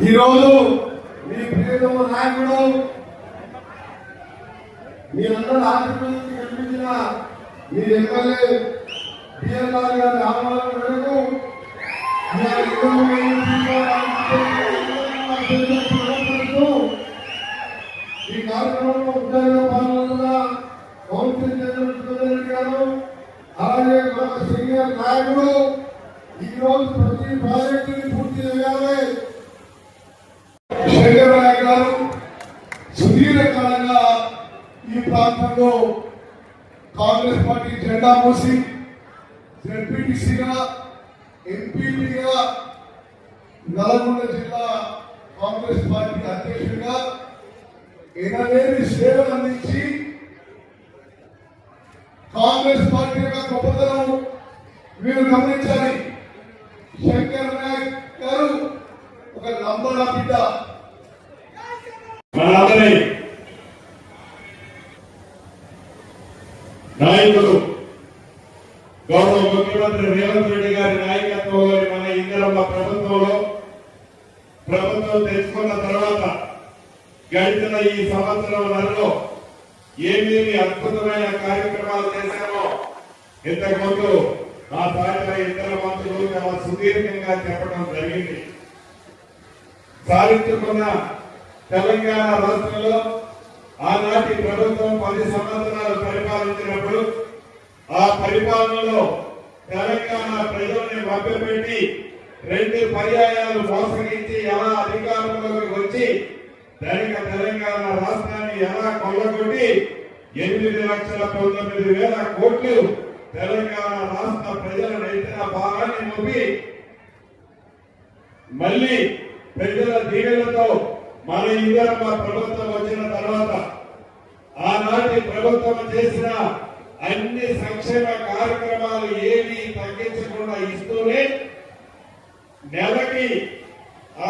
ఈరోజు మీ ప్రియతమ నాయకుడు మీరందరూ ఆశీర్వదించి కనిపించిన మీ ఎమ్మెల్యే బిఎల్ఆర్ గారి ఆహ్వానం మేరకు ఈ కార్యక్రమంలో ఉద్యోగ పాల్గొన్న కౌన్సిల్ చంద్రశేఖర్ గారు అలాగే మరొక సీనియర్ నాయకుడు ఈ రోజు ప్రతి ప్రాజెక్టుని పూర్తి చేయాలి. శంకరరాయ్ గారు సుదీర్ఘకాలంగా ఈ ప్రాంతంలో కాంగ్రెస్ పార్టీ జెండా మోసి జెడ్పీటీసీగా ఎంపీపీగా నల్గొండ జిల్లా కాంగ్రెస్ పార్టీ అధ్యక్షుడిగా ఎనలేని సేవలు అందించి కాంగ్రెస్ పార్టీ యొక్క గొప్పతనం మీరు గమనించాలి. శంకర్ నాయక్ గారు ఒక నంబర్ బిడ్డ. మనందరి నాయకుడు గౌరవ ముఖ్యమంత్రి రేవంత్ రెడ్డి గారి నాయకత్వంలోని మన ఇందిరమ్మ ప్రభుత్వం తెచ్చుకున్న తర్వాత గడిచిన ఈ సంవత్సరంలో ఏమేమి అద్భుతమైన కార్యక్రమాలు చేశామో ఇంతకుముందు ఆ సాయంత్రం ఇతర మంత్రులు చాలా సుదీర్ఘంగా చెప్పడం జరిగింది. సాధించుకున్న తెలంగాణ రాష్ట్రంలో ఆనాటి ప్రభుత్వం 10 సంవత్సరాలు పరిపాలించినప్పుడు ఆ పరిపాలనలో తెలంగాణ ప్రజల్ని మభ్యపెట్టి 2 పర్యాయాలు మోసగించి ఎలా అధికారంలోకి వచ్చి తెలంగాణ రాష్ట్రాన్ని ఎలా కొల్లగొట్టి 8,19,000 కోట్లు తెలంగాణ రాష్ట్ర ప్రజల రైతుల భారాన్ని మోపి మళ్ళీ ప్రజల దీవెనలతో మన ఇందిరమ్మ ప్రభుత్వం వచ్చిన తర్వాత ఆనాటి ప్రభుత్వం చేసిన అన్ని సంక్షేమ కార్యక్రమాలు ఏమీ తగ్గించకుండా ఇస్తూనే నెలకి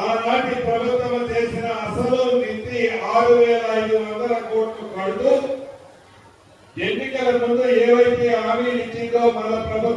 ఆనాటి ప్రభుత్వం చేసిన అసలు నిధి 6,500 కోట్లు కడుతూ ఎన్నికల ముందు ఏవైతే హామీలు ఇచ్చిందో మన ప్రభుత్వం